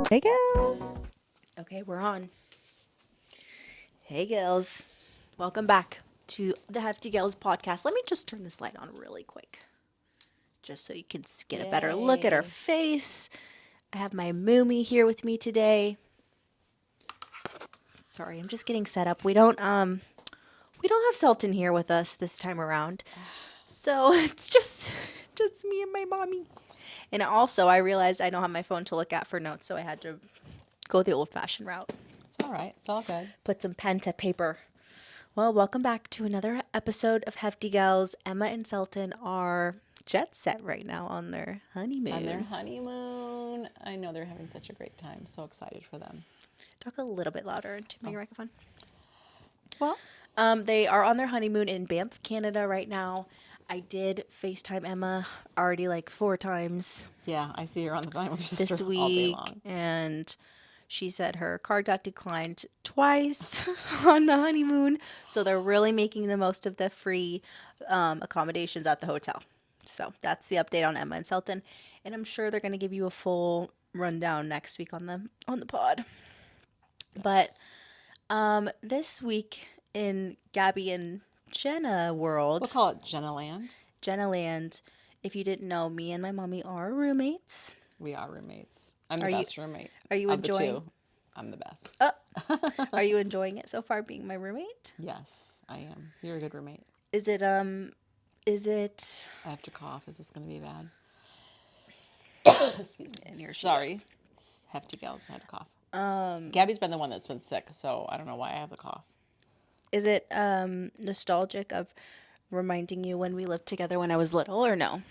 Hey, girls. Okay, we're on. Hey, girls. Welcome back to the Hefty Gals podcast. Let me just turn this light on really quick, just so you can get a better look at our Yay. face. I have my Moomy here with me today. Sorry, I'm just getting set up. We don't have Sultan here with us this time around. So it's just me and my mommy. And also, I realized I don't have my phone to look at for notes, so I had to go the old-fashioned route. It's all right. It's all good. Put some pen to paper. Well, welcome back to another episode of Hefty Gals. Emma and Sultan are jet set right now on their honeymoon. On their honeymoon. I know they're having such a great time. So excited for them. Talk a little bit louder into my microphone. Well, They are on their honeymoon in Banff, Canada right now. I did FaceTime Emma already like 4 times yeah, I see her on the phone with your this sister all day week, long. and she said her card got declined twice on the honeymoon. So they're really making the most of the free accommodations at the hotel. So that's the update on Emma and Sultan, and I'm sure they're going to give you a full rundown next week on the pod. But this week in Gabby and Jenna world, We'll call it Jenna Land. Jenna Land, if you didn't know, me and my mommy are roommates. We are roommates. I'm the Are you- best roommate. are you of the enjoying- two, I'm the best. Are you enjoying it so far being my roommate? Yes, I am. You're a good roommate. Is it I have to cough. Is this going to be bad? Excuse me. And here she Sorry. goes. Hefty gals. I had to cough. Gabby's been the one that's been sick, so I don't know why I have the cough. Is it nostalgic of reminding you when we lived together when I was little, or no?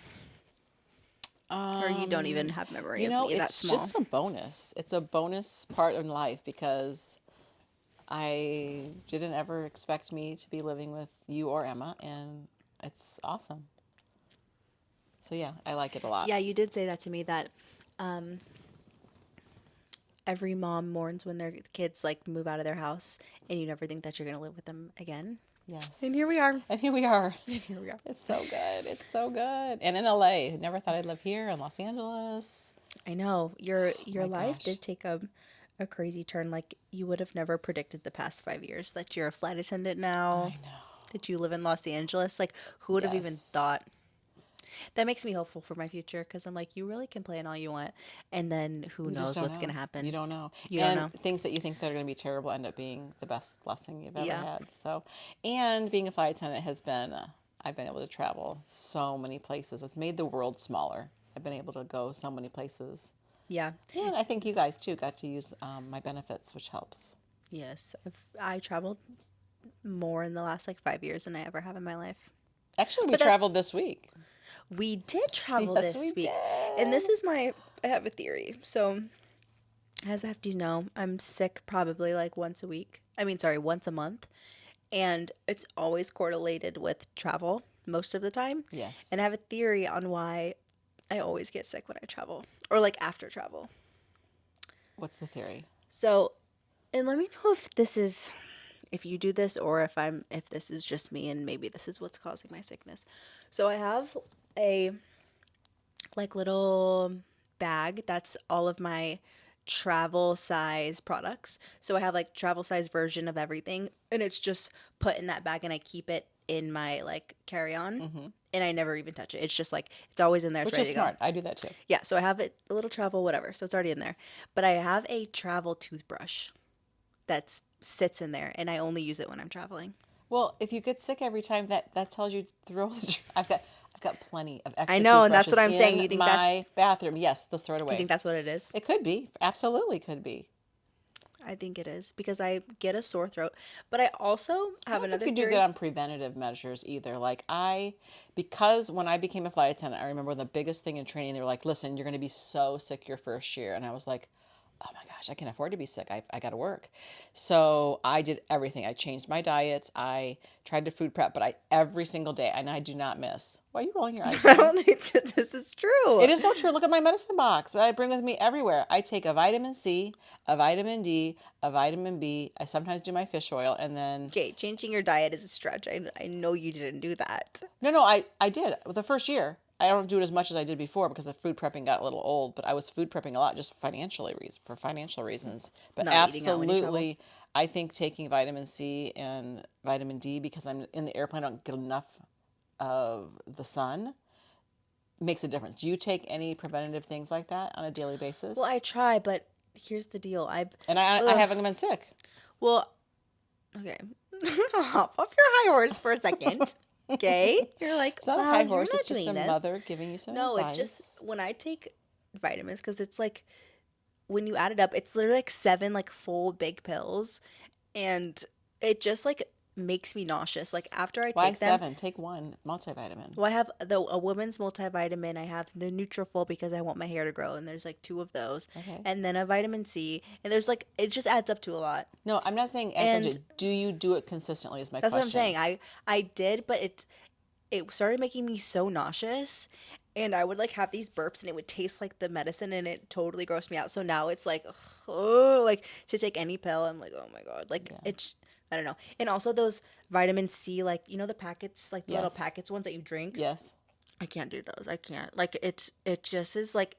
Or you don't even have memory of me that it's small? just a bonus. It's a bonus part in life because I didn't ever expect me to be living with you or Emma, and it's awesome. So yeah, I like it a lot. Yeah, you did say that to me, that every mom mourns when their kids like move out of their house, and you never think that you're gonna live with them again. Yes. And here we are. And here we are. And here we are. It's so good. It's so good. And in LA, never thought I'd live here in Los Angeles. I know your my life gosh. did take a crazy turn. Like, you would have never predicted the past 5 years that you're a flight attendant now. I know. That you live in Los Angeles. Like, who would have even Yes. thought? That makes me hopeful for my future, because I'm like, you really can plan all you want, and then who You just knows don't what's know. gonna happen. You don't know. You don't and know. things that you think that are going to be terrible end up being the best blessing you've ever Yeah. had. So, and being a flight attendant has been, I've been able to travel so many places. It's made the world smaller. I've been able to go so many places. Yeah. Yeah, and I think you guys too got to use my benefits, which helps. Yes. I traveled more in the last like 5 years than I ever have in my life. Actually, we But that's- traveled this week. We did travel Yes, this we week. And this is I have a theory. So, as the Hefties know, I'm sick probably like once a month. And it's always correlated with travel most of the time. Yes. And I have a theory on why I always get sick when I travel, or like after travel. What's the theory? So, and let me know if you do this, or if this is just me and maybe this is what's causing my sickness. So I have a like little bag that's all of my travel size products. So I have like travel size version of everything, and it's just put in that bag, and I keep it in my like carry-on, and I never even touch it. It's just like it's always in there. It's Which ready is to go. smart. I do that too. Yeah, so I have it, a little travel, whatever. So it's already in there. But I have a travel toothbrush that sits in there, and I only use it when I'm traveling. Well, if you get sick every time, that tells you throw the. I've got plenty of extra. I know, and that's what I'm toothbrushes saying. in You think my bathroom? Yes, let's throw it away. I think that's what it is. It could be. Absolutely could be. I think it is, because I get a sore throat. But I also have I don't another think you do theory. good on preventative measures either. Because when I became a flight attendant, I remember the biggest thing in training, they were like, listen, you're going to be so sick your first year. And I was like, oh my gosh, I can't afford to be sick. I got to work. So I did everything. I changed my diets. I tried to food prep, but every single day, and I do not miss. Why are you rolling your eyes? I don't think this is true. It is so true. Look at my medicine box that I bring with me everywhere. I take a vitamin C, a vitamin D, a vitamin B. I sometimes do my fish oil, and then Okay, changing your diet is a stretch. I know you didn't do that. no, I did the first year. I don't do it as much as I did before because the food prepping got a little old, but I was food prepping a lot just for financial reasons. But Not eating out when you travel. absolutely, I think taking vitamin C and vitamin D because I'm in the airplane, I don't get enough of the sun makes a difference. Do you take any preventative things like that on a daily Well, basis? I try, but here's the deal. And I Ugh. haven't been sick. Well, okay. Hop off your high horse for a second. Okay? You're like, It's not a well, high you're horse. not It's just a doing this. mother giving you some No, it's just advice. when I take vitamins, because it's like when you add it up, it's literally like seven like full big pills, and it just like makes me nauseous. Like after I Why take them, 7? Take one multivitamin. well, I have a woman's multivitamin. I have the Nutrafol because I want my hair to grow, and there's like two of those, Okay. and then a vitamin C, and there's like it just adds up to a lot. No, I'm not saying And do you do it consistently is my that's what I'm question. saying. I did, but it started making me so nauseous, and I would like have these burps and it would taste like the medicine, and it totally grossed me out. So now it's like, oh, like to take any pill, I'm like, oh my God, like Yeah. it's, I don't know. And also those vitamin C, like the packets, like the little Yes. packets ones that you drink. Yes. I can't do those. I can't. Like it just is like,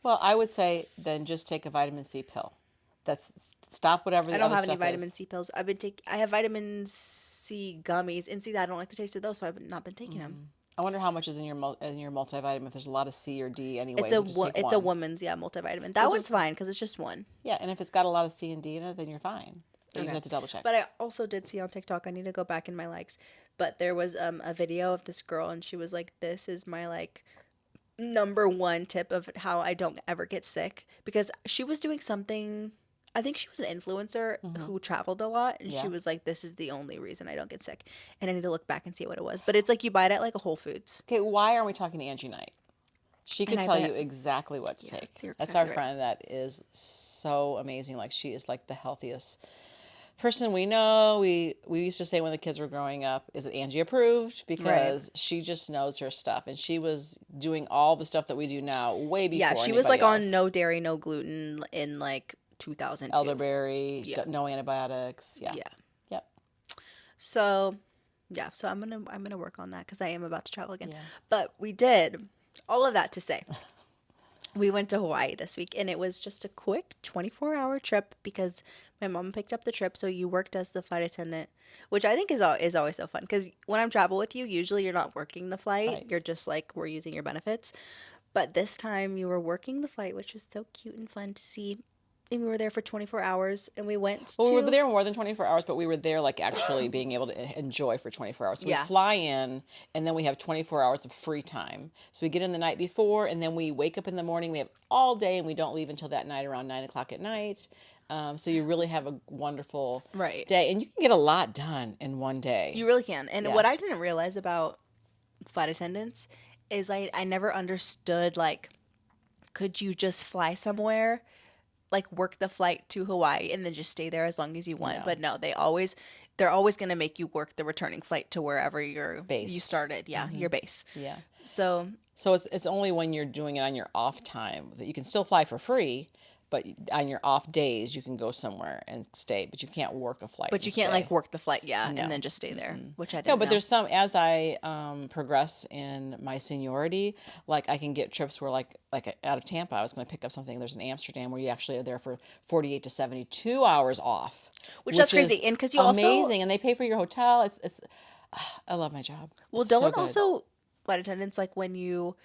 Well, I would say then just take a vitamin C pill. That's stop whatever I the don't other have any stuff vitamin is. C pills. I have vitamin C gummies, and see that I don't like the taste of those, so I've not been taking them. I wonder how much is in your multivitamin. If there's a lot of C or D It's anyway, we'll just take it's a one. woman's, yeah, multivitamin. That We'll one's just fine because it's just one. yeah, and if it's got a lot of C and D in it, then you're fine. But you just Okay. have to double check. But I also did see on TikTok, I need to go back in my likes, but there was a video of this girl, and she was like, this is my like number one tip of how I don't ever get sick, because she was doing something. I think she was an influencer who traveled a lot, and she Yeah. was like, this is the only reason I don't get sick. And I need to look back and see what it was. But it's like you buy it at like a Whole Foods. Okay, why aren't we talking to Angie Knight? She And could I tell bet, you exactly what to yes, take. you're That's our exactly right. friend that is so amazing. Like she is like the healthiest person we know. We used to say when the kids were growing up, is it Angie approved? Right. Because she just knows her stuff, and she was doing all the stuff that we do now way Yeah, before she was anybody like on else. no dairy, no gluten in like 2002. Elderberry, Yeah. no antibiotics. Yeah. Yeah. Yep. So, yeah, so I'm gonna work on that because I am about to travel again. Yeah. But we did all of that to say we went to Hawaii this week, and it was just a quick 24-hour trip because my mom picked up the trip. So you worked as the flight attendant, which I think is always so fun because when I'm travel with you, usually you're not working the flight. Right. You're just like we're using your benefits. But this time you were working the flight, which was so cute and fun to see. And we were there for 24 hours, and we went Well, we were to, there more than 24 hours, but we were there like actually being able to enjoy for 24 hours. So we yeah. fly in and then we have 24 hours of free time. So we get in the night before and then we wake up in the morning. We have all day and we don't leave until that night around 9 o'clock at night. So you really have a wonderful Right. day and you can get a lot done in one day. You really can. And what I Yes. didn't realize about flight attendants is I never understood, like, could you just fly somewhere, like work the flight to Hawaii and then just stay there as long as you want? No. But no, they're always going to make you work the returning flight to wherever you Based. started. Yeah, your base. Yeah. So, So it's only when you're doing it on your off time that you can still fly for free, but on your off days you can go somewhere and stay, but you can't work a flight. but you and can't stay. like work the flight, yeah, No. and then just stay there, which I No, didn't but know. there's some as I progress in my seniority, like I can get trips where like out of Tampa, I was going to pick up something. There's in Amsterdam where you actually are there for 48 to 72 hours off, Which that's is crazy. And because you also, amazing, and they pay for your hotel. It's I love my job. well, It's so don't good. also flight attendants, like when you're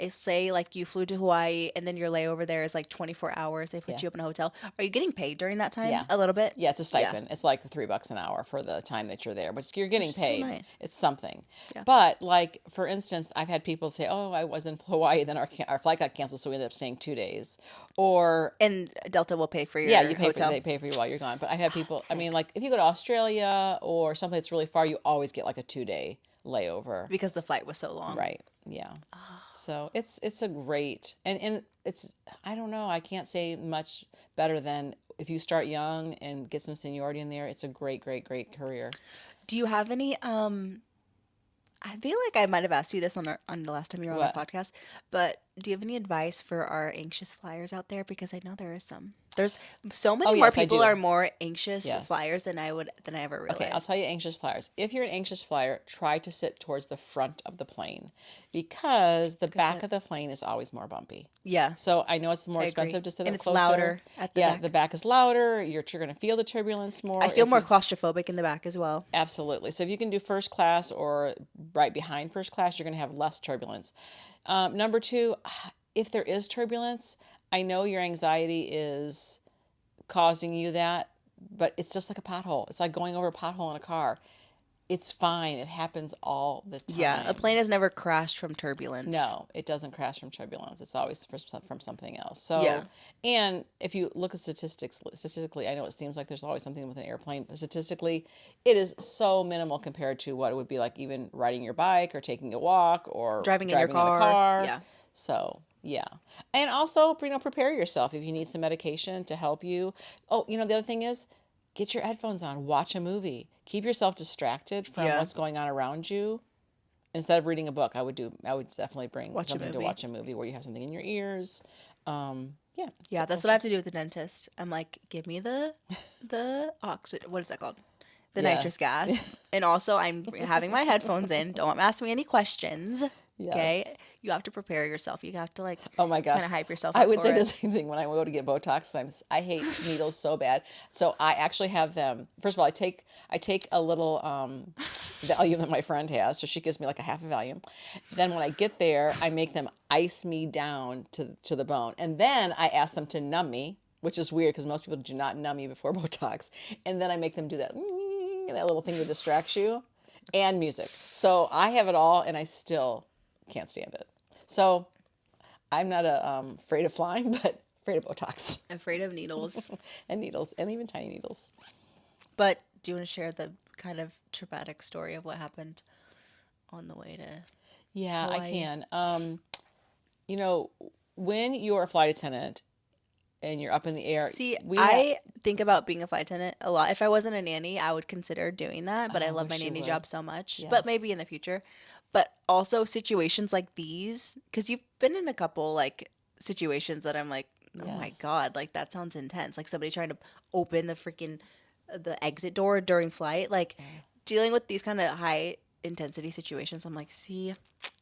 say like you flew to Hawaii and then your layover there is like 24 hours. They put Yeah. you up in a hotel. Are you getting paid during that time? Yeah. A little bit? Yeah, it's a stipend. It's like $3 an hour for the time that you're there, but you're getting is still paid. nice. It's something. Yeah. But like for instance, I've had people say, "Oh, I was in Hawaii, then our flight got canceled, so we ended up staying 2 days." Or And Delta will pay for your yeah, you pay hotel. they pay for you while you're gone. But I've had people. I mean, like if you go to Australia or something that's really far, you always get like a 2 day layover. Because the flight was so long. Right. Yeah. So it's a great and it's I don't know, I can't say much better than if you start young and get some seniority in there, it's a great career. Do you have any I feel like I might have asked you this on the last time you were on What? the podcast, but do you have any advice for our anxious flyers out there? Because I know there is some. There's so Oh many more yes, I people do. are more anxious Yes. flyers than I ever Okay, I'll tell realized. you anxious flyers. If you're an anxious flyer, try to sit towards the front of the plane because It's the a good back tip. of the plane is always more bumpy. Yeah, So I know it's more I agree. expensive to sit And up it's closer. louder at the Yeah, the back. back is louder. You're going to feel the turbulence I more feel if more you claustrophobic in the back as well. absolutely. So if you can do first class or right behind first class, you're going to have less turbulence. Number two, if there is turbulence, I know your anxiety is causing you that, but it's just like a pothole. It's like going over a pothole in a car. It's fine. It happens all the Yeah, a time. plane has never crashed from turbulence. No, it doesn't crash from turbulence. It's always from something else. Yeah. So, and if you look at statistically, I know it seems like there's always something with an airplane, but statistically, it is so minimal compared to what it would be like even riding your bike or taking a walk or Driving in your driving in a car. car. Yeah. So, yeah. And also, prepare yourself if you need some medication to help you. Oh, the other thing is get your headphones on, watch a movie. Keep yourself distracted from Yeah. what's going on around you instead of reading a book. I would definitely bring Watch a something to movie. watch a movie where you have something in your ears. Yeah, Yeah, sit that's what I closer. have to do with the dentist. I'm like, give me the oxygen. What is that called? The Yeah. nitrous gas. And also, I'm having my headphones in. Don't ask me any questions. Okay, Yes. you have to prepare yourself. You have to like Oh my kind gosh. of hype yourself I up would for say the it. same thing when I go to get Botox. I hate needles so bad. So I actually have them. First of all, I take a little Valium that my friend has. So she gives me like a half a Valium. Then when I get there, I make them ice me down to the bone. And then I ask them to numb me, which is weird because most people do not numb you before Botox. And then I make them do that little thing that distracts you and music. So I have it all and I still can't stand it. So I'm not afraid of flying, but afraid of Botox Afraid of needles. and needles, and even tiny needles. But do you want to share the kind of traumatic story of what happened on the way to Yeah, I Hawaii? can. You know, when you're a flight attendant and you're up in the air, See, we have. I think about being a flight attendant a lot. If I wasn't a nanny, I would consider doing that, but I Oh, love my wish you nanny would. job so much. But Yes. maybe in the future. But also situations like these, because you've been in a couple like situations that I'm like, oh my Yes. God, like that sounds intense. Like somebody trying to open the exit door during flight, like dealing with these kind of high intensity situations. I'm like, see,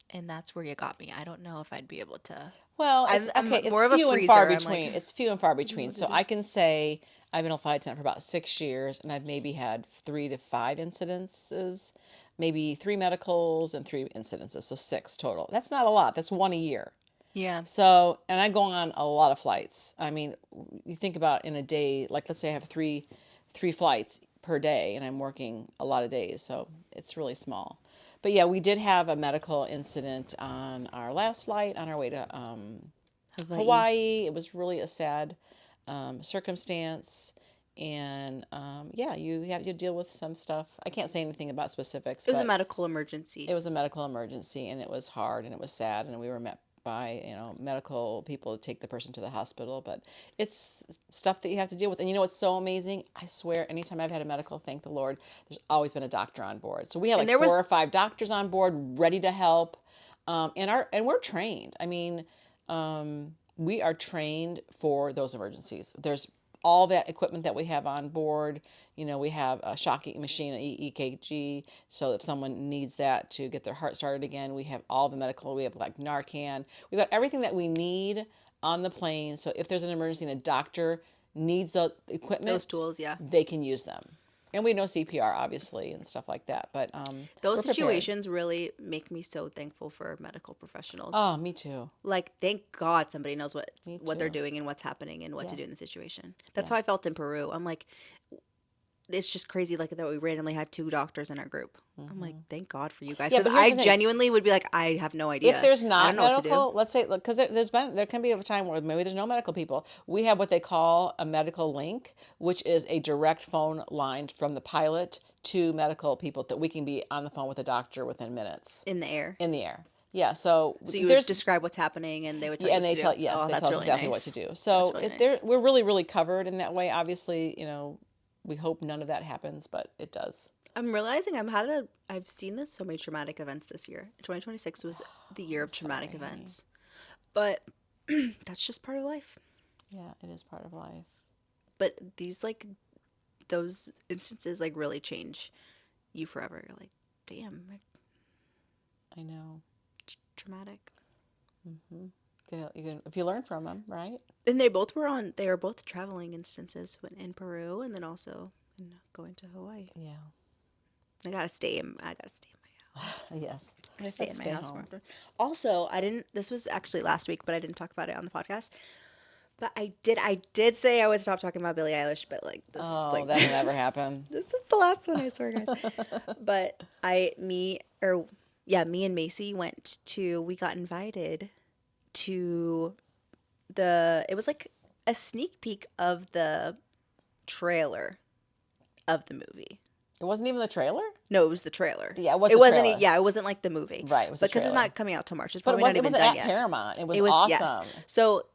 and that's where you got me. I don't know if I'd be able to. Well, it's I'm okay. It's more of a few and far freezer. I'm like, between. It's few and far I don't know between. what to So do. I can say I've been a flight attendant for about 6 years, and I've maybe had 3 to 5 incidences, maybe 3 medicals and 3 incidences. So 6 total. That's not a lot. That's one a year. Yeah. So, and I go on a lot of flights. I mean, you think about in a day, like let's say I have three flights per day, and I'm working a lot of days, so it's really small. But yeah, we did have a medical incident on our last flight on our way to Hawaii. Hawaii. It was really a sad circumstance. And yeah, you have to deal with some stuff. I can't say anything about specifics, It was a but medical emergency. it was a medical emergency and it was hard and it was sad. And we were met by, medical people to take the person to the hospital. But it's stuff that you have to deal with. And you know what's so amazing? I swear, anytime I've had a medical, thank the Lord, there's always been a doctor on board. So we had And like there 4 or 5 doctors on board ready to help. And we're trained. I mean, we are trained for those emergencies. There's all that equipment that we have on board. We have a shocking machine, an EKG. So if someone needs that to get their heart started again, we have all the medical. We have like Narcan. We've got everything that we need on the plane. So if there's an emergency and a doctor needs the those equipment, tools, yeah. they can use them. And we know CPR, obviously, and stuff like that. But Those we're prepared. situations really make me so thankful for medical professionals. Oh, me too. Like, thank God somebody knows Me what they're too. doing and what's happening and what to Yeah. do in the situation. That's Yeah. how I felt in Peru. I'm like, it's just crazy like that we randomly had 2 doctors in our group. I'm like, thank God for you guys. Yeah, Because but here's I the thing. genuinely would be like, I have no If idea. there's I don't not know what to do. medical, let's say, because there can be a time where maybe there's no medical people. We have what they call a medical link, which is a direct phone line from the pilot to medical people that we can be on the phone with a doctor within minutes In the air. in the air. Yeah, so So you would there's describe what's happening and they would tell yeah, you and what to they do. tell yes, Oh, they that's tell us really exactly what to nice. do. That's So really nice. we're really covered in that way. Obviously, we hope none of that happens, but it does. I'm realizing I've seen so many traumatic events this year. 2026 was the year I'm of traumatic sorry. events. But that's just part of life. Yeah, it is part of life. But these like those instances like really change you forever. You're like, damn, like, I know. traumatic. If you learn from them, right? And they were both traveling instances in Peru and then also in going to Hawaii. Yeah. I gotta stay in my house. Yes. I gotta stay in Let's my stay house more home. often. Also, I didn't this was actually last week, but I didn't talk about it on the podcast. But I did say I would stop talking about Billie Eilish, but like this is Oh, like that'll never happen. this is the last one, I swear, guys. But me and Macy we got invited to it was like a sneak peek of the trailer of the movie. It wasn't even the trailer? No, it was the trailer. Yeah, it was It the wasn't. trailer. Yeah, it wasn't like the movie, Right, it was the because it's trailer. not coming out till March. It's But probably not it even was done at yet. Paramount. It was Yes. awesome. So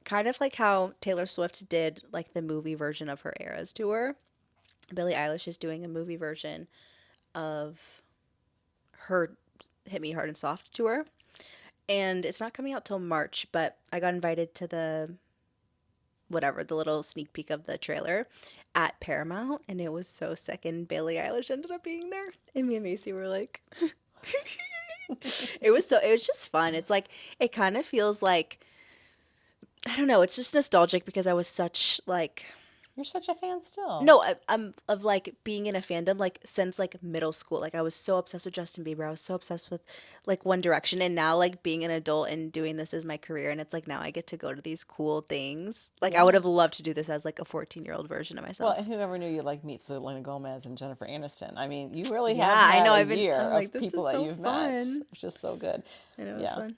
kind of like how Taylor Swift did like the movie version of her Eras tour, Billie Eilish is doing a movie version of her Hit Me Hard and Soft tour, and it's not coming out till March. But I got invited to the little sneak peek of the trailer at Paramount, and it was so sick. And Billie Eilish ended up being there, and me and Macy were like, it was just fun. It's like it kind of feels like, I don't know. It's just nostalgic because I was such like, You're such a fan still. no, I'm of like being in a fandom like since like middle school. Like I was so obsessed with Justin Bieber. I was so obsessed with like One Direction, and now like being an adult and doing this as my career, and it's like now I get to go to these cool things. Like I would have loved to do this as like a 14-year-old version of Well, myself. and whoever knew you'd like meet Selena Gomez and Jennifer Aniston? I mean, you really Yeah, have I had know. a I'm year like, of this people is that so you've met, fun. which is so good. I know, it's Yeah. fun.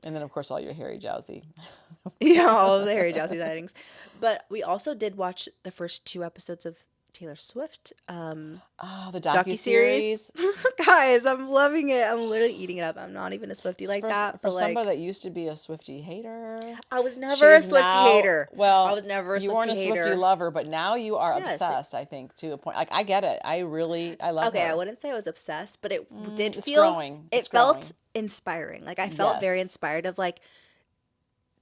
And then, of course, all your Harry Jowsey. Yeah, all of the Harry Jowsey sightings. But we also did watch the first 2 episodes of Taylor Swift Oh, the docuseries. docuseries. Guys, I'm loving it. I'm literally eating it up. I'm not even a Swiftie like that, For but somebody like that used to be a Swiftie hater, I was never a she's Swiftie now, hater. I well, was never a you weren't Swiftie a Swiftie hater. lover, but now you are Yes. obsessed, I think, to a point. Like, I get it. I love Okay, I her. wouldn't say I was obsessed, but it did It's feel growing. it It's felt growing. inspiring. Like I felt very Yes. inspired of like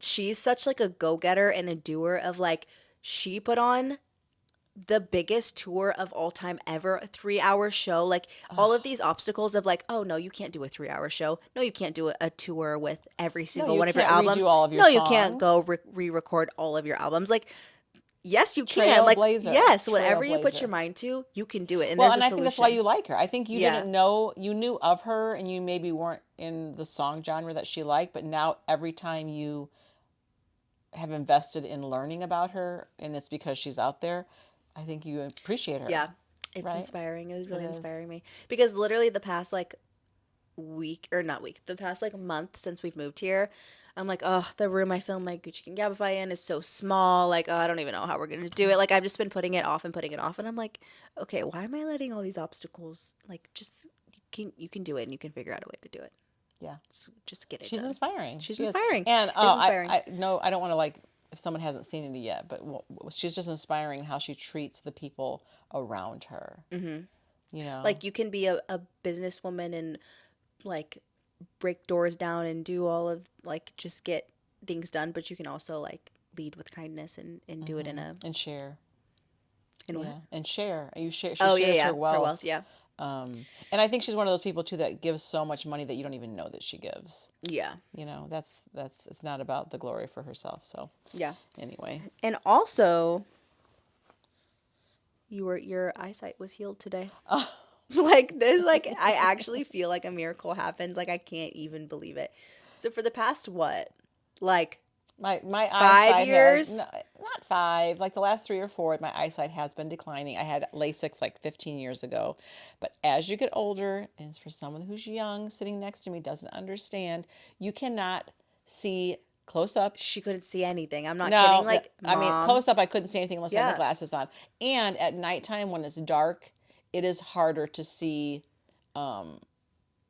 she's such like a go-getter and a doer of like she put on the biggest tour of all time ever, a 3 hour show. Like all of these obstacles of like, oh no, you can't do a 3 hour show. No, you can't do a tour with every No, single you one of your can't redo albums. all of your No, you can't go songs. re-record all of your albums. Like, yes, you can. Like, Trailblazer. yes, whatever you put your Trailblazer. mind to, you can do it. And Well, there's a and I think that's why solution. you like her. I think you Yeah. didn't know, you knew of her and you maybe weren't in the song genre that she liked, but now every time you have invested in learning about her and it's because she's out there, I think you appreciate her, Yeah. It's right? inspiring. It was It really is. inspiring me because literally the past like week or not week, the past like month since we've moved here, I'm like, oh, the room I filmed my Gucci King Gabify in is so small. Like, oh, I don't even know how we're gonna do it. Like, I've just been putting it off, and I'm like, okay, why am I letting all these obstacles? Like, just you can do it, and you can figure out a way to do it. Yeah. Just get it She's done. inspiring. She's She is. inspiring. And It's inspiring. I no, I don't want to like if someone hasn't seen it yet, but she's just inspiring how she treats the people around her. Mm-hmm. You know, Like, you can be a businesswoman and like break doors down and do all of like just get things done, but you can also like lead with kindness and do it and share. in Yeah, what? and share. You share. She Oh yeah, shares yeah. her Her wealth, wealth. yeah. And I think she's one of those people too that gives so much money that you don't even know that she gives. Yeah. You know, that's it's not about the glory for herself. So Yeah. anyway, And also your eyesight was healed today. Like this, like I actually feel like a miracle happened. Like I can't even believe it. So for the past what? Like my 5 eyesight has years? not 5, like the last 3 or 4. My eyesight has been declining. I had LASIK like 15 years ago, but as you get older, and it's for someone who's young, sitting next to me doesn't understand, you cannot see close up. She couldn't see anything. I'm not No, kidding. Like, I mean, mom. close up, I couldn't see anything unless I had my Yeah. glasses on. And at nighttime, when it's dark, it is harder to see.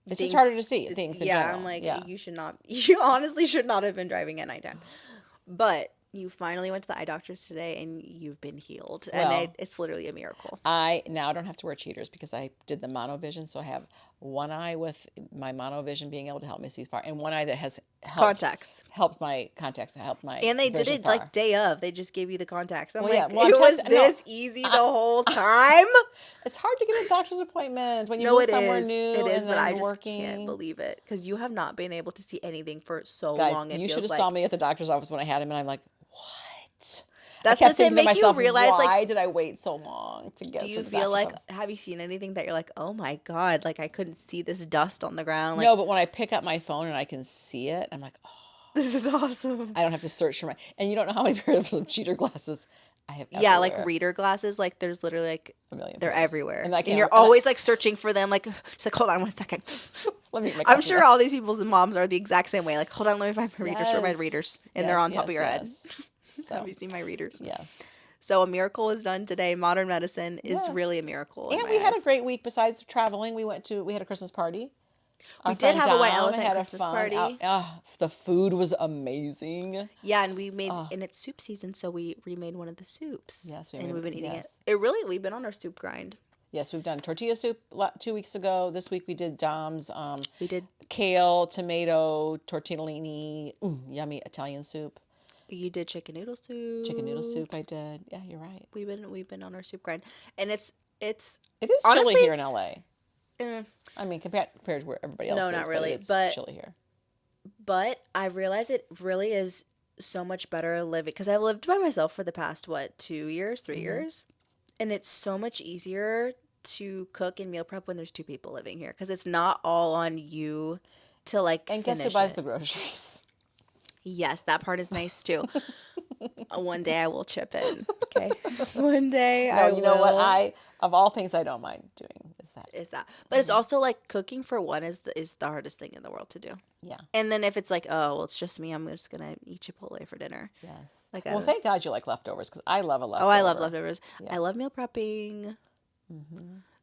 It's just Things- harder to see things in Yeah, general. I'm like, yeah. you should not. You honestly should not have been driving at nighttime. But you finally went to the eye doctors today, and you've been healed, and Well, it's literally a miracle. I now don't have to wear cheaters because I did the monovision, so I have one eye with my monovision being able to help me see far, and one eye that has Contacts. helped my contacts, helped my And they did vision it far. like day of. They just gave you the contacts. I'm Well, yeah. like, Well, it was no, this easy the whole time. it's hard to get a doctor's appointment when you No, move it somewhere is. new It is, and but then I you're just can't working. believe it because you have not been able to see anything for so Guys, long. It you should feels have saw like me at the doctor's office when I had him, and I'm like, what? I that's kept does it thinking to make you myself, realize like, why did I wait so long to do get to you the feel doctor's like office? have you seen anything that you're like, oh my God, like I couldn't see this dust on the ground, like No, but when I pick up my phone and I can see it, I'm like, oh, this is awesome. I don't have to search for my. And you don't know how many pairs of cheater glasses I have Yeah, like everywhere. reader glasses, like there's literally like A million they're pairs. everywhere, And I and can't. you're And always like searching for them. Like, just like hold on 1 second. let me get my I'm glasses sure now. all these people's moms are the exact same way. Like, hold on, let me find my readers. Where are my readers? And they're Yes, on top of yes, your head. yes. Have So, you seen my readers? yes. So a miracle was done today. Modern medicine is Yes. really a miracle in And my we had a eyes. great week besides traveling. We had a Christmas party. We Our did friend have a white Dom elephant had a Christmas fun out. party. The food was amazing. Yeah, and and it's soup season, so we remade one of the soups. Yes, and we've been eating it. yes. We've been on our soup grind. Yes, we've done tortilla soup 2 weeks ago. This week we did Dom's We did. kale, tomato, tortellini, yummy Italian soup. You did chicken noodle soup. Chicken noodle soup I did. Yeah, you're right. We've been on our soup grind, and it's It is chilly honestly, here in LA. eh, I mean, compared to where everybody else no, is, not but really. it's chilly here. But I realize it really is so much better living because I've lived by myself for the past 2 years, 3 years, and it's so much easier to cook and meal prep when there's two people living here because it's not all on you to like And guess who finish buys it. the groceries? Yes, that part is nice too. One day I will chip in. Okay, one day No, I you know what? will. Of all things I don't mind doing is that. Is that? But it's also like cooking for one is the hardest thing in the world to do. Yeah. And then if it's like, oh, well, it's just me, I'm just gonna eat Chipotle for dinner. Yes. Like, Well, thank God you like leftovers because I love a oh, I love leftover. leftovers. Yeah. I love meal prepping.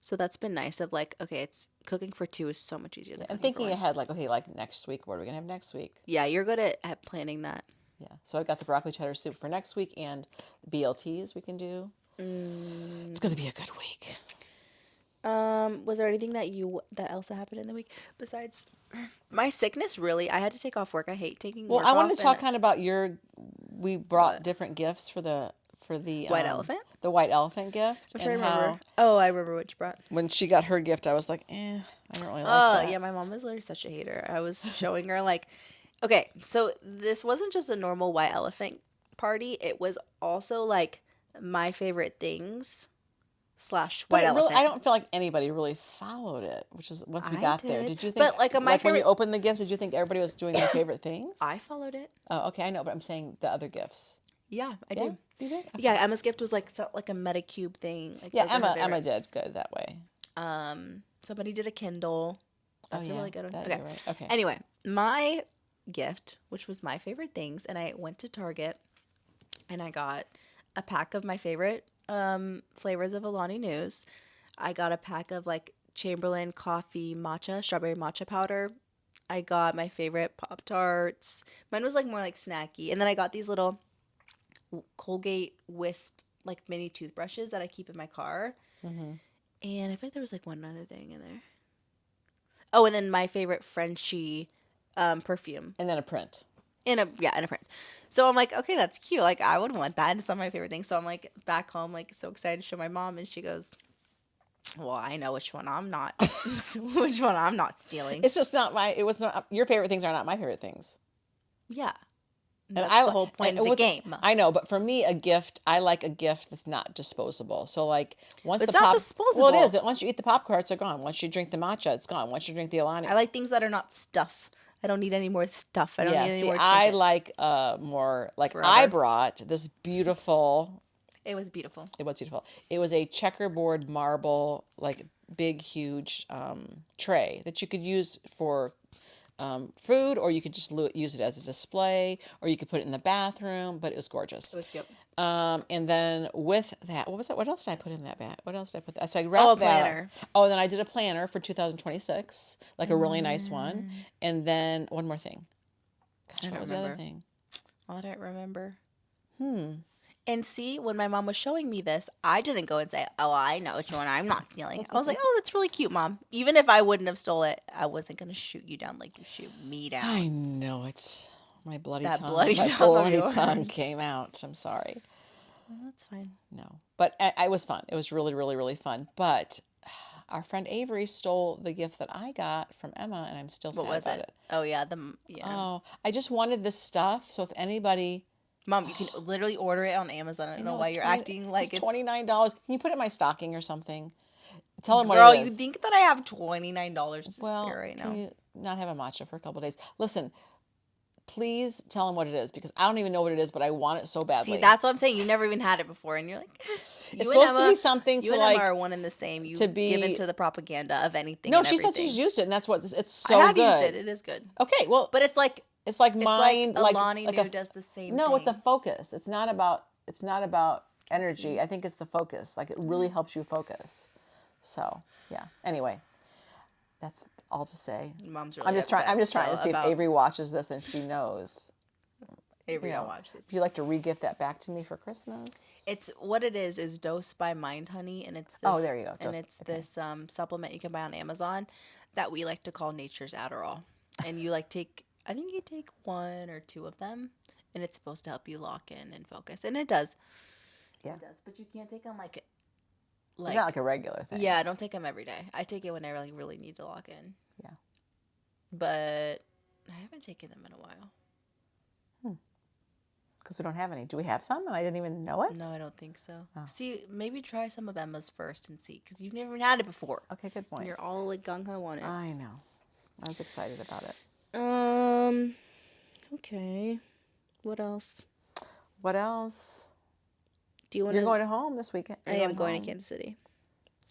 So that's been nice. Of like, okay, it's cooking for two is so much easier than And cooking for thinking one. ahead, like, okay, like next week, what are we going to have next week? Yeah, you're good at planning that. Yeah. So I got the broccoli cheddar soup for next week and BLTs we can do. It's going to be a good week. Was there anything that else that happened in the week besides my sickness? Really, I had to take off work. I hate taking Well, work I wanted off. to talk And kind of about we brought What? different gifts for the White elephant? the white elephant gift. I'm trying And to remember. how Oh, I remember what you brought. when she got her gift, I was like, I don't really like Oh, that. yeah, my mom is literally such a hater. I was showing her like, okay, so this wasn't just a normal white elephant party. It was also like my favorite things slash But white it really, elephant. I don't feel like anybody really followed it, which is once we I got there. did. Did you think, But, like, my when you favorite- opened the gifts, did you think everybody was doing their favorite things? I followed it. Oh, okay, I know, but I'm saying the other gifts. Yeah, I Yeah, did. you did? Okay. Yeah, Emma's gift was like like a Metacube thing. Like Yeah, those are her Emma favorite. did good that way. Somebody did a Kindle. That's a yeah, really good one. that- Okay. you're right. Okay. Anyway, my gift, which was my favorite things, and I went to Target and I got a pack of my favorite flavors of Alani News. I got a pack of like Chamberlain coffee matcha, strawberry matcha powder. I got my favorite Pop Tarts. Mine was like more like snacky. And then I got these little Colgate Wisp like mini toothbrushes that I keep in my car. And I think there was like one other thing in there. Oh, and then my favorite Frenchie perfume And then a print. in a print. So I'm like, okay, that's cute. Like I would want that. And it's some of my favorite things. So I'm like back home, like so excited to show my mom, and she goes, "Well, I know which one I'm not, which one I'm not stealing." It's just not it was not, your favorite things are not my favorite things. Yeah, And that's the whole point of the game. I know, but for me, I like a gift that's not disposable. So like once But the it's not Well, disposable. it is. Once you eat the popcorns, they're gone. Once you drink the matcha, it's gone. Once you drink the Alani, I like things that are not stuff. I don't need any more stuff. I don't yeah. need any See, more I trinkets. like more like I Forever. brought this beautiful. It was beautiful. It was beautiful. It was a checkerboard marble, like big, huge tray that you could use for food, or you could just use it as a display, or you could put it in the bathroom. But it was gorgeous. It was cute. And then with that, what was it? What else did I put in that bag? What else did I put? So I Oh, a wrapped that up. planner. Oh, then I did a planner for 2026, like a really nice one. And then one more thing. Gosh, what don't was the other remember. thing? I don't remember. And see, when my mom was showing me this, I didn't go and say, "Oh, I know which one I'm not stealing." I was like, "Oh, that's really cute, Mom." Even if I wouldn't have stole it, I wasn't gonna shoot you down like you shoot me I down. know it's my bloody That tongue. bloody My tongue of bloody tongue yours. came out. I'm sorry. That's fine. No, but it was fun. It was really, really, really fun. But our friend Avery stole the gift that I got from Emma, and I'm still What sad was about it? it. Oh yeah, yeah. Oh, I just wanted this stuff. So if anybody, Mom, you can literally order it on Amazon. I I don't know know why you're acting like it's it's. $29. Can you put it in my stocking or something? Tell them what it Girl, you is. think that I have $29 to spare Well, right can now? you not have a matcha for a couple of days? Listen, please tell them what it is because I don't even know what it is, but I want it so See, badly. that's what I'm saying. You never even had it before, and you're like, It's you and supposed to be Emma, something you to and Emma like are one and the same. to You give be. into the propaganda of anything No, and she said she's everything. used it, and that's what it's I so have used it. good. It is good, Okay, well, but it's like it's like mind, Alani like a Nu does the same no, it's a thing. focus. It's not about energy. I think it's the focus. Like it really helps you focus. So yeah. Anyway, that's all to say. Mom's really I'm upset just trying still to see if about Avery watches this and she knows. Avery. Don't watch If this. you'd like to regift that back to me for Christmas. It's what it is Dose by Mind Honey, and it's Oh, this there you go. and it's Okay. this supplement you can buy on Amazon that we like to call Nature's Adderall. And you like take I think you take one or two of them, and it's supposed to help you lock in and focus, and it does. Yeah. It does, but you can't take them It's not like like a regular thing. yeah. I don't take them every day. I take it when I really need to lock in, Yeah. but I haven't taken them in a while. Because we don't have any. Do we have some? And I didn't even know it? No, I don't think so. Oh. See, maybe try some of Emma's first and see, because you've never even had it before. Okay, good And point. you're all like gung ho on it. I know. I was excited about it. Okay. What else? What else? Do you want You're to? going to home this weekend. I You're am going to home. Kansas City.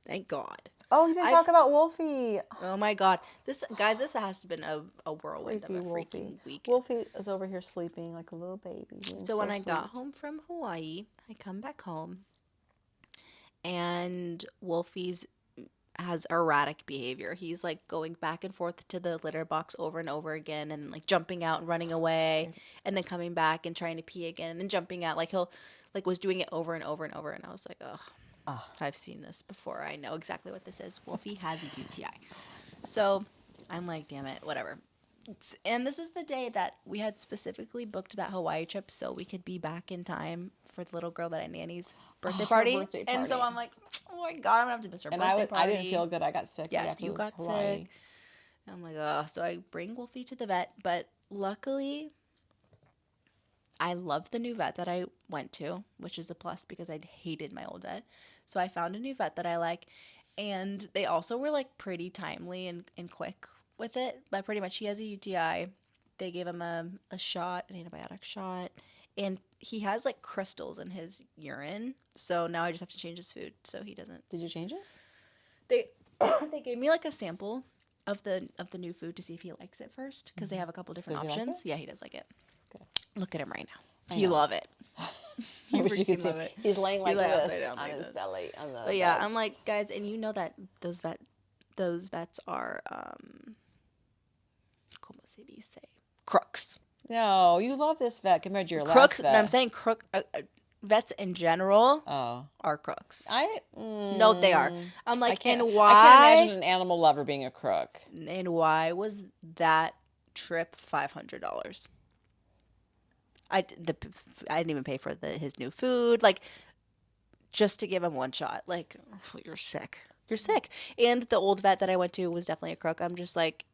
Thank God. Oh, you didn't I've talk about Wolfie. Oh my God. This guys, this has been a whirlwind of Crazy a Wolfie. freaking week. Wolfie is over here sleeping like a little baby. Being So when I got sweet. home from Hawaii, I come back home and Wolfie's has erratic behavior. He's like going back and forth to the litter box over and over again and like jumping out and running away and then coming back and trying to pee again and then jumping out. Like he'll like was doing it over and over and over, and I was like, "Oh, I've seen this before. I know exactly what this is. Wolfie has a UTI." So I'm like, damn it, whatever. And this was the day that we had specifically booked that Hawaii trip so we could be back in time for the little girl that I nanny's birthday Her party. birthday And so party. I'm like, oh my God, I'm gonna have to miss her And birthday I party. didn't feel good. I got sick right Yeah, after you got Hawaii. sick. And I'm like, oh, so I bring Wolfie to the vet, but luckily I love the new vet that I went to, which is a plus because I'd hated my old vet. So I found a new vet that I like. And they also were like pretty timely and quick with it. But pretty much he has a UTI. They gave him a shot, an antibiotic shot. And he has like crystals in his urine. So now I just have to change his food so he doesn't. Did you change it? They they gave me like a sample of the new food to see if he likes it first because they have a couple different Does he like options. it? Yeah, he does like it. Good. Look at him right now. He love it. I wish you could freaking see. love it. He's laying like lay this upside down on like his this. belly on the But yeah, bed. I'm like, guys, and you know that those vets are como se dice, crooks. No, you love this vet compared to your last Crooks. vet. No, I'm saying vets in general Oh, are crooks. I No, they are. I'm like, and I can't why? imagine an animal lover being a crook. And why was that trip $500? I didn't even pay for his new food, like just to give him one shot. Like, oh, you're sick. You're sick. And the old vet that I went to was definitely a crook. I'm just like,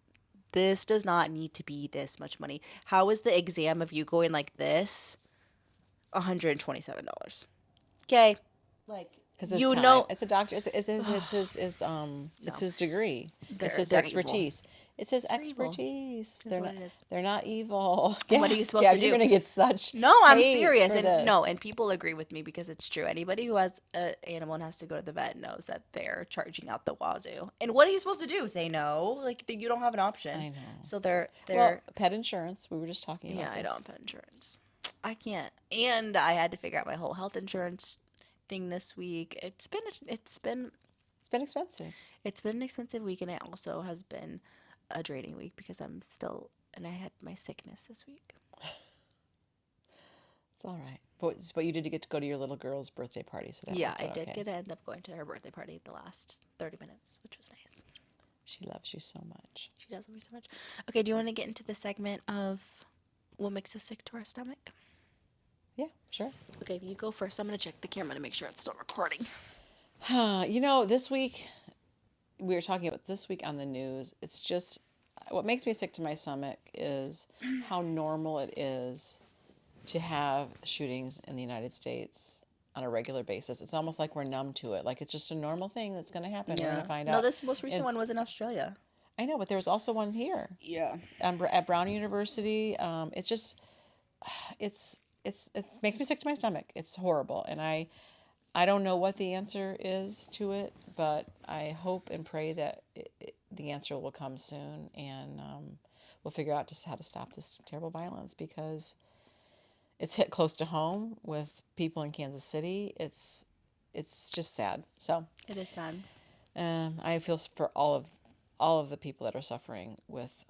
this does not need to be this much money. How is the exam of you going like this $127? Okay, like Because it's you time. know, It's a doctor. It's his degree. It's his they're expertise. It's his They're evil. expertise. That's They're what not. it is. They're not evil. What are you supposed to do? You're gonna get such. No, I'm hate serious. for And this. no, and people agree with me because it's true. Anybody who has an animal and has to go to the vet knows that they're charging out the wazoo. And what are you supposed to do? Say no? Like you don't have an option. I know. So they're Well, pet insurance. We were just talking about yeah, I this. don't have pet insurance. I can't. And I had to figure out my whole health insurance thing this week. It's been It's been expensive. an expensive week, and it also has been a draining week because and I had my sickness this week. It's all right. But you did get to go to your little girl's birthday party, so that Yeah, worked I out did okay. get to end up going to her birthday party the last 30 minutes, which was nice. She loves you so much. She does love me so much. Okay, do you want to get into the segment of what makes us sick to our stomach? Yeah, sure. Okay, you go first. I'm going to check the camera to make sure it's still recording. This week we were talking about this week on the news. It's just what makes me sick to my stomach is how normal it is to have shootings in the United States on a regular basis. It's almost like we're numb to it. Like it's just a normal thing that's going to happen. We're going Yeah. to find No, out. this most recent And one was in Australia. I know, but there was also one here Yeah. at Brown University. It's just it makes me sick to my stomach. It's horrible, and I don't know what the answer is to it, but I hope and pray that the answer will come soon, and we'll figure out just how to stop this terrible violence because it's hit close to home with people in Kansas City. It's just sad. So It is sad. I feel for all of the people that are suffering with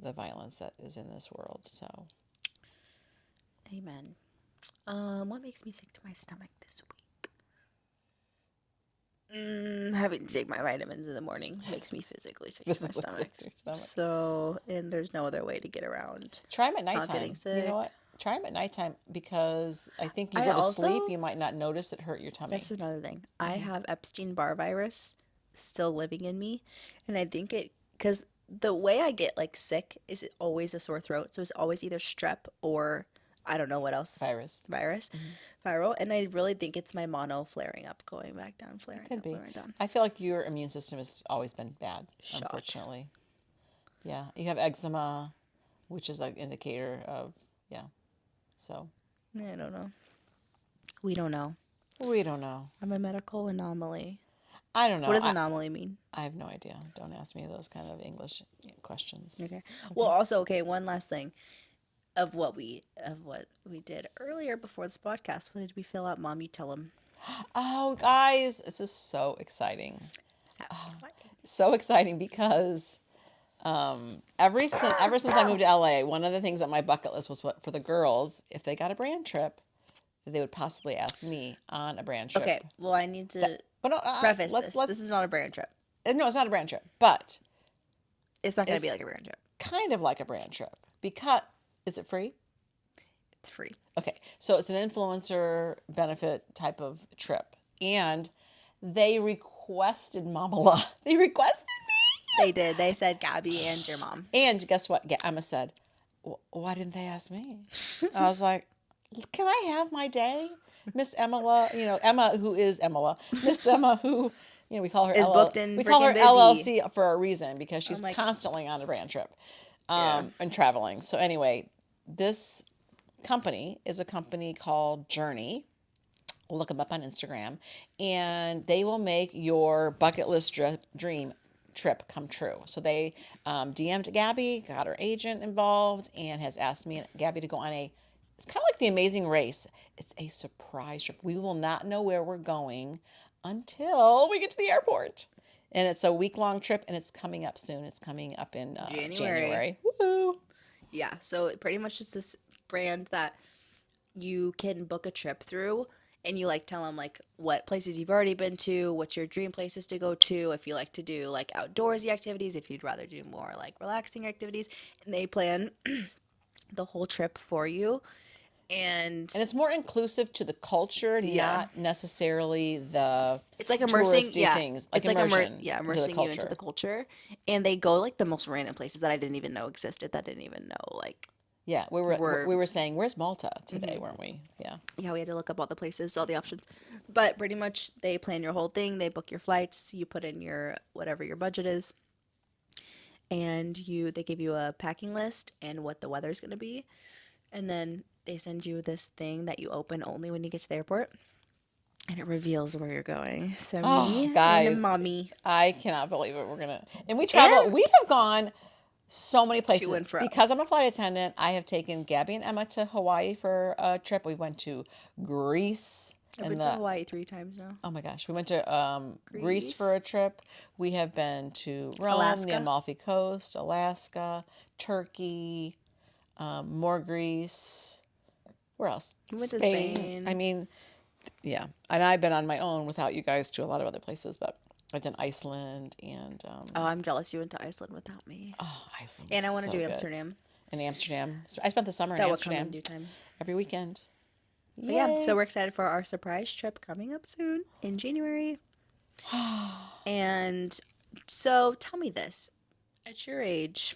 the violence that is in this world. So Amen. What makes me sick to my stomach this week? Having to take my vitamins in the morning makes me physically sick to my physically stomach. sick to your stomach. So, and there's no other way to get around Try them at not getting nighttime. You sick. know what? Try them at nighttime because I think you I go to sleep, also, you might not notice it hurt your tummy. that's another thing. I have Epstein-Barr virus still living in me, and I think because the way I get like sick is always a sore throat. So it's always either strep or I don't know what else Virus. virus, viral, and I really think it's my mono flaring up, going back down, It flaring could up, be. flaring down. I feel like your immune system has always been bad, Shot. unfortunately. Yeah. You have eczema, which is like indicator of, yeah. So I don't know. We don't know. we don't know. I'm a medical anomaly. I don't What know. does anomaly mean? I have no idea. Don't ask me those kind of English questions. Okay. Well, also, okay, one last thing of what we did earlier before this podcast. What did we fill out? Mom, you tell them. Oh, guys, this is so exciting. So exciting. So exciting because ever since I moved to LA, one of the things on my bucket list was what for the girls, if they got a brand trip, they would possibly ask me on a brand trip. Okay, well, I need to But no, preface let's this. This is not a brand trip. no, it's not a brand trip, but It's not going to be it's like a brand trip. kind of like a brand trip because is it free? It's free. Okay, so it's an influencer benefit type of trip, and they requested Momala. They requested me. They did. They said Gabby and your mom. And guess what? Emma said, "Why didn't they ask me?" I was like, "Can I have my day, Miss Emma? Emma who is Emma, Miss Emma who." We call her Is booked and we call her freaking busy. LLC for a reason because she's my- constantly on a brand trip, Yeah. and traveling. So anyway, this company is a company called Journey. Look them up on Instagram, and they will make your bucket list dream trip come true. So they DM'd Gabby, got her agent involved, and has asked me and Gabby to go on it's kind of like the Amazing Race. It's a surprise trip. We will not know where we're going until we get to the airport. And it's a week-long trip, and it's coming up soon. It's coming up in January. Woohoo! Yeah, so pretty much it's this brand that you can book a trip through, and you like tell them like what places you've already been to, what's your dream places to go to, if you like to do like outdoorsy activities, if you'd rather do more like relaxing activities, and they plan the whole trip for you. And And it's more inclusive to the culture, Yeah. not necessarily the it's like immersing, touristy yeah. things, like It's like immersion into the immersing you into culture. the culture, and they go like the most random places that I didn't even know existed. That I didn't even know like Yeah, were we were saying, where's Malta today, weren't we? Yeah. yeah, we had to look up all the places, all the options. But pretty much they plan your whole thing, they book your flights, you put in your whatever your budget is, and they give you a packing list and what the weather's going to be. And then they send you this thing that you open only when you get to the airport. And it reveals where you're going. So Oh, me guys, and mommy I cannot believe it. And we travel. And- We have gone so many places and fro. because I'm a flight attendant. I have taken Gabby and Emma to Hawaii for a trip. We went to Greece. I've been to Hawaii 3 times now. Oh my gosh, we went to Greece Greece. for a trip. We have been to Rome, Alaska. the Amalfi Coast, Alaska, Turkey, more Greece. Where else? We went to Spain. I Spain. mean, yeah. And I've been on my own without you guys to a lot of other places, but I've done Iceland and Oh, I'm jealous you went to Iceland without me. oh, Iceland was And I want to so do good. Amsterdam. In Amsterdam. So I spent the summer in That will come in Amsterdam due time. every weekend. But yeah, so Yay. we're excited for our surprise trip coming up soon in January. And so tell me this. At your age,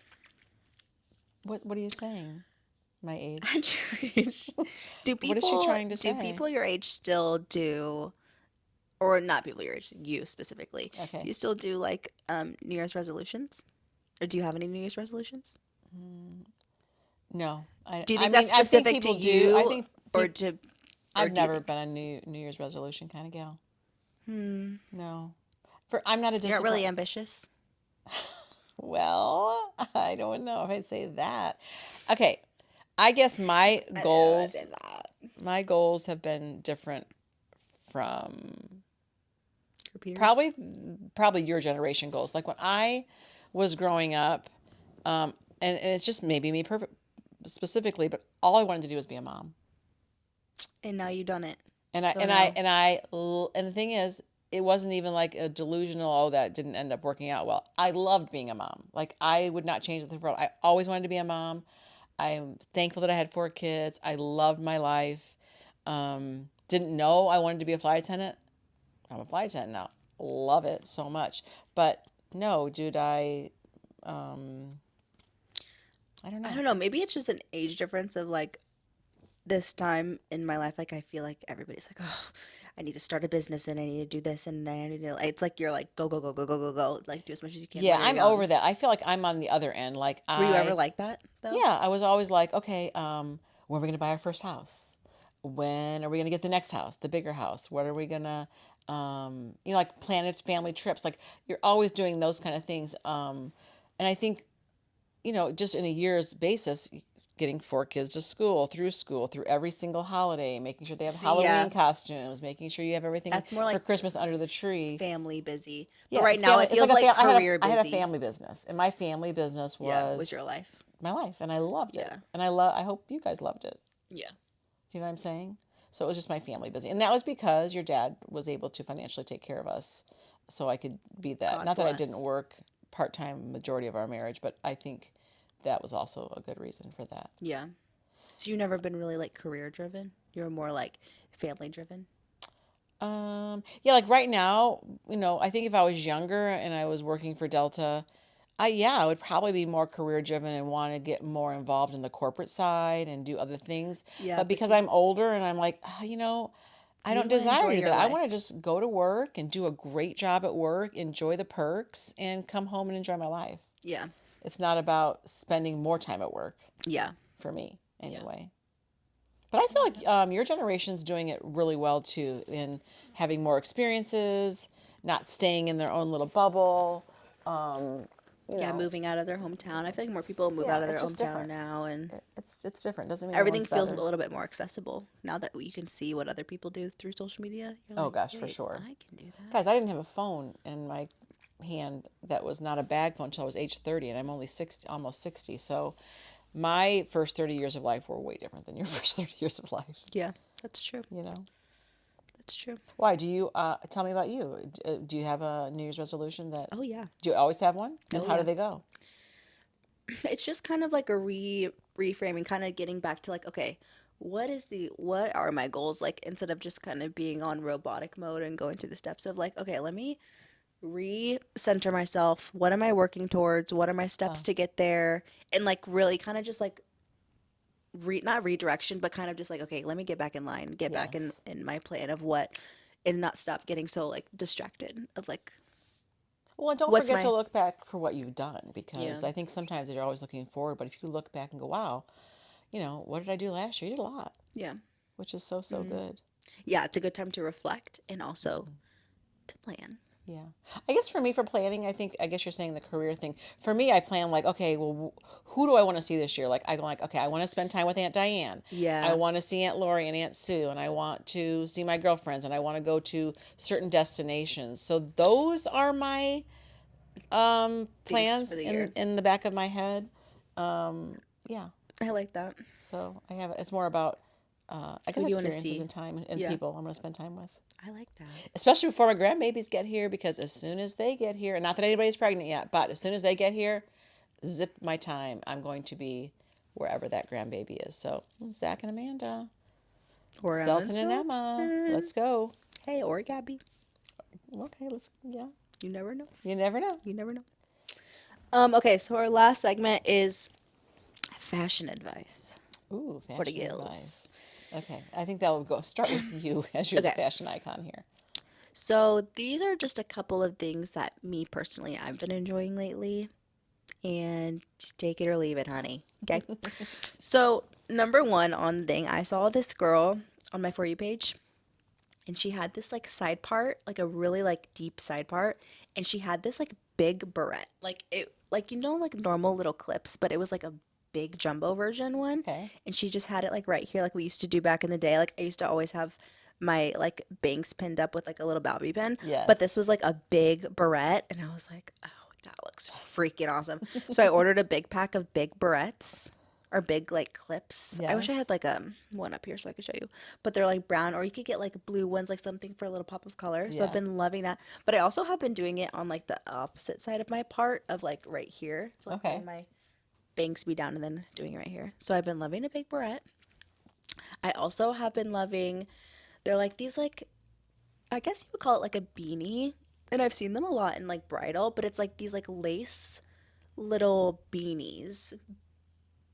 What are you saying? My age? at your age, What is she trying to do say? people your age still do, or not people your age, you specifically, do Okay. you still do like New Year's resolutions? Or do you have any New Year's resolutions? No. Do you I think that's mean I think specific to people do. I you think or people to or I've do you never think been a New Year's resolution kind of gal. No. For I'm not a you're not discipline. really ambitious? Well, I don't know if I'd say that. Okay. I guess my I know, I goals did that. my goals have been different from Your peers? probably probably your generation goals. Like when I was growing up, and it's just maybe me perfect specifically, but all I wanted to do was be a mom. And now you've done it. And I So and I now, and I and the thing is, it wasn't even like a delusional, oh, that didn't end up working out well. I loved being a mom. Like I would not change it for the world. I always wanted to be a mom. I'm thankful that I had 4 kids. I loved my life. Didn't know I wanted to be a flight attendant. I'm a flight attendant now. Love it so much. But no, dude, I don't I know. don't know, maybe it's just an age difference of like this time in my life, like I feel like everybody's like, oh, I need to start a business and I need to do this and then I need to. It's like you're like go go go go go go go, like do as much as you can Yeah, while you're I'm over young. that. I feel like I'm on the other end. Like Were you ever like that though? yeah, I was always like, okay, when are we gonna buy our first house? When are we gonna get the next house, the bigger house? What are we gonna, like planning family trips? Like you're always doing those kind of things. And I think, just in a year's basis, getting 4 kids to school, through every single holiday, making sure they have See, yeah, Halloween costumes, making sure you have everything that's more for like Christmas under the tree. family busy. But Yeah, right it's now family. it It's like feels a like family. career I had a busy. family business, and my family business Yeah, was was your life. my life, and I loved it. Yeah. And I hope you guys loved it. Yeah. Do you know what I'm saying? So it was just my family busy. And that was because your dad was able to financially take care of us. So I could be that. God Not that I didn't bless. work part time majority of our marriage, but I think that was also a good reason for that. Yeah. So you've never been really like career driven. You're more like family driven. Yeah, like right now, I think if I was younger and I was working for Delta, I would probably be more career driven and want to get more involved in the corporate side and do other things. Yeah, But but because I'm older and I'm like, I you don't want to desire enjoy to do your that. I want to life. just go to work and do a great job at work, enjoy the perks, and come home and enjoy my life. Yeah. It's not about spending more time at work Yeah. for me, Yeah. anyway. But I feel like your generation's doing it really well too, in having more experiences, not staying in their own little bubble. Um, you Yeah, know, moving out of their hometown. I feel like more people move yeah, out of their it's just hometown different. now, and It's different. Doesn't mean everything one's feels a better. little bit more accessible now that you can see what other people do through social media. You're Oh like, gosh, for wait, sure. I can do that. Guys, I didn't have a phone in my hand that was not a bag phone until I was age 30, and I'm only 60, almost 60. So my first 30 years of life were way different than your first 30 years of life, Yeah, that's true. you know? That's true. Why do you tell me about you? Do you have a New Year's resolution that Oh yeah. do you always have one? And Oh how do yeah. they go? It's just kind of like a reframing, kind of getting back to like, okay, what are my goals, like instead of just kind of being on robotic mode and going through the steps of like, okay, let me recenter myself. What am I working towards? What are my steps Oh, to get there? And like really kind of just like not redirection, but kind of just like, okay, let me get back in line, get back yes. in my plan of what, and not stop getting so like distracted of like Well, and don't what's forget to my look back for what you've done, yeah. because I think sometimes you're always looking forward, but if you look back and go, wow, what did I do last year? You did a lot, Yeah. which is so, so good. Yeah, it's a good time to reflect and also to plan. Yeah. I guess for me, for planning, I guess you're saying the career thing. For me, I plan like, okay, well, who do I want to see this year? Like, I go like, okay, I want to spend time with Aunt Diane. I Yeah. want to see Aunt Lori and Aunt Sue, and I want to see my girlfriends, and I want to go to certain destinations. So those are my Things for plans the in year. the back of my head. Yeah. I like that. So it's more about I Who guess do you want to experiences see? and time and Yeah, people I'm going to spend time with. I like that. Especially before my grandbabies get here, because as soon as they get here, and not that anybody's pregnant yet, but as soon as they get here, zip my time. I'm going to be wherever that grandbaby is. So Zach and Amanda, Or Emma and Selton and Emma, Sultan. let's go. Hey, or Gabby. Okay, yeah. You never know. You never know. You never know. Okay, so our last segment is fashion advice Ooh, for the fashion girls. advice. Okay, I think that'll go start with you as you're the Okay, fashion icon here. so these are just a couple of things that me personally I've been enjoying lately, and take it or leave it, honey. Okay. So number one on the thing, I saw this girl on my For You page, and she had this like side part, like a really like deep side part, and she had this like big barrette, like it, like like normal little clips, but it was like a big jumbo version one, Okay. and she just had it like right here, like we used to do back in the day. Like I used to always have my like bangs pinned up with like a little bobby pin, Yes. but this was like a big barrette, and I was like, oh, that looks freaking awesome. So I ordered a big pack of big barrettes or big like clips. I wish I Yes. had like one up here so I could show you. But they're like brown, or you could get like blue ones, like something for a little pop of color. So I've Yeah. been loving that. But I also have been doing it on like the opposite side of my part of like right here. So like Okay. letting my bangs be down and then doing it right here. So I've been loving a big barrette. I also have been loving, they're like these like, I guess you would call it like a beanie. And I've seen them a lot in like bridal, but it's like these like lace little beanies.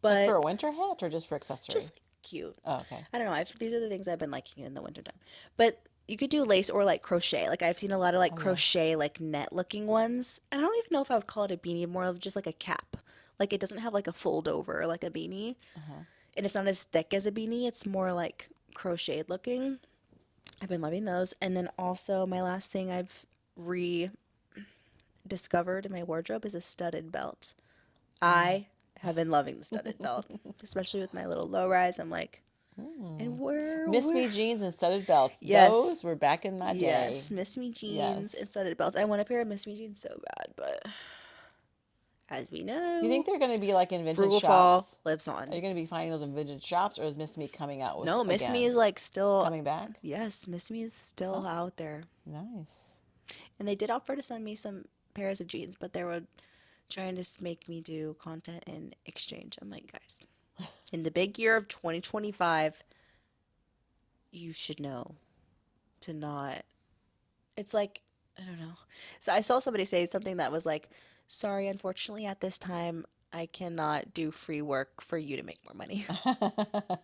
Like for But a winter hat or just for accessory? just like cute. Oh, okay. I don't know. These are the things I've been liking in the wintertime. But you could do lace or like crochet. Like I've seen a lot of like Oh, yeah. crochet, like net looking ones. I don't even know if I would call it a beanie, more of just like a cap. Like it doesn't have like a fold over like a beanie. Uh-huh. And it's not as thick as a beanie. It's more like crocheted looking. I've been loving those. And then also my last thing I've rediscovered in my wardrobe is a studded belt. I have been loving the studded belt, especially with my little low rise. I'm like, and Miss we're Me jeans and studded belts. yes, Those were back in my day. yes, Miss Me jeans and Yes. studded belts. I want a pair of Miss Me jeans so bad, but as we You think know, they're going to be like in vintage frugal fall shops? lives Are on. you going to be finding those in vintage shops, or is Miss Me coming out with No, Miss Me again? is like still, Coming back? yes, Miss Me is still Oh, out there. nice. And they did offer to send me some pairs of jeans, but they were trying to make me do content in exchange. I'm like, guys, in the big year of 2025, you should know to not. It's like, I don't know. So I saw somebody say something that was like, sorry, unfortunately, at this time, I cannot do free work for you to make more money.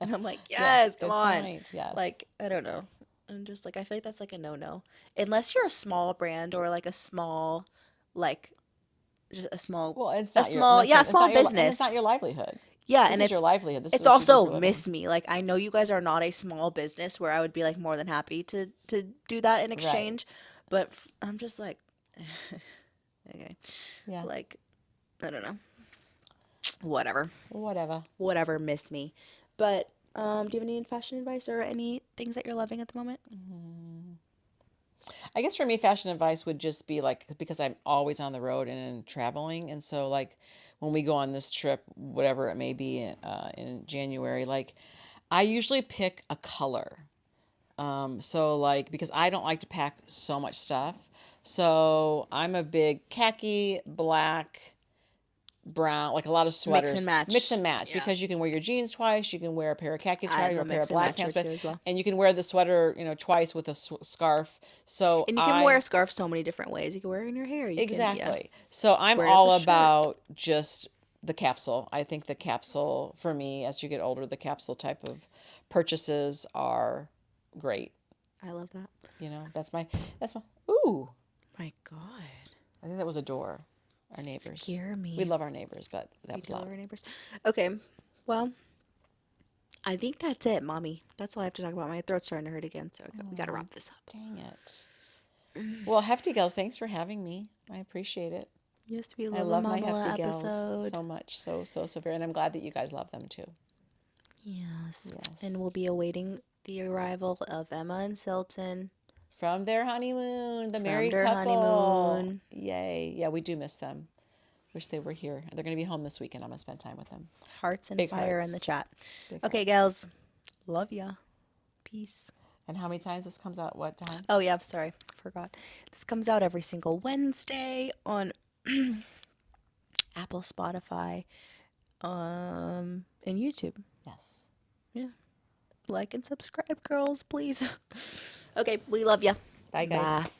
And I'm like, Yes, yes, come good on. point. Yes. Like, I don't know. I'm just like, I feel like that's like a no no. Unless you're a small brand or like a small, like, just Well, it's a not your, and small, that's yeah, your, a it's small not your, and it's not business. your livelihood. Yeah, This and is your livelihood. This is it's what you do also for a living. miss me. Like I know you guys are not a small business where I would be like more than happy to do that in Right. exchange, but I'm just like okay. Yeah. Like I don't know. Whatever. Whatever. Whatever, miss me. But do you have any fashion advice or any things that you're loving at the moment? I guess for me, fashion advice would just be like, because I'm always on the road and traveling. And so, like, when we go on this trip, whatever it may be in January, like, I usually pick a color. So, like, because I don't like to pack so much stuff. So, I'm a big khaki, black, brown, like a lot of Mix and sweaters, mix match. and match, Yeah. because you can wear your jeans twice, you can wear a pair of khakis twice I'm or a a pair of mix and black matcher pants too twice, as well. and you can wear the sweater, twice with a scarf. So And you can wear I a scarf so many different ways. You can wear it in your hair. You can, yeah, exactly. So I'm wear it as a all shirt. about just the capsule. I think the capsule for me, as you get older, the capsule type of purchases are great. I love that. That's my ooh. My God. I think that was a door. Our neighbors. Scare We me. love our neighbors, but that We was do love loud. our neighbors. Okay. Well, I think that's it, mommy. That's all I have to talk about. My throat's starting to hurt again, so we got to Oh, wrap this up. dang it. Well, Hefty Gals, thanks for having me. I appreciate it. Used to be I love a love my Momala Hefty Gals episode. so much. So, so, so very. And I'm glad that you guys love them too. Yes. And Yes. we'll be awaiting the arrival of Emma and Silton From their honeymoon, the from married their couple. honeymoon. Yay. Yeah, we do miss them. Wish they were here. They're going to be home this weekend. I'm going to spend time with them. Hearts and Big fire in the hearts. chat. Big Okay, hearts. gals. Love ya. Peace. And how many times this comes out? What time? Oh yeah, sorry, forgot. This comes out every single Wednesday on Apple, Spotify, and YouTube. Yes. Yeah. Like and subscribe, girls, please. Okay, we love ya. Bye, guys. Bye.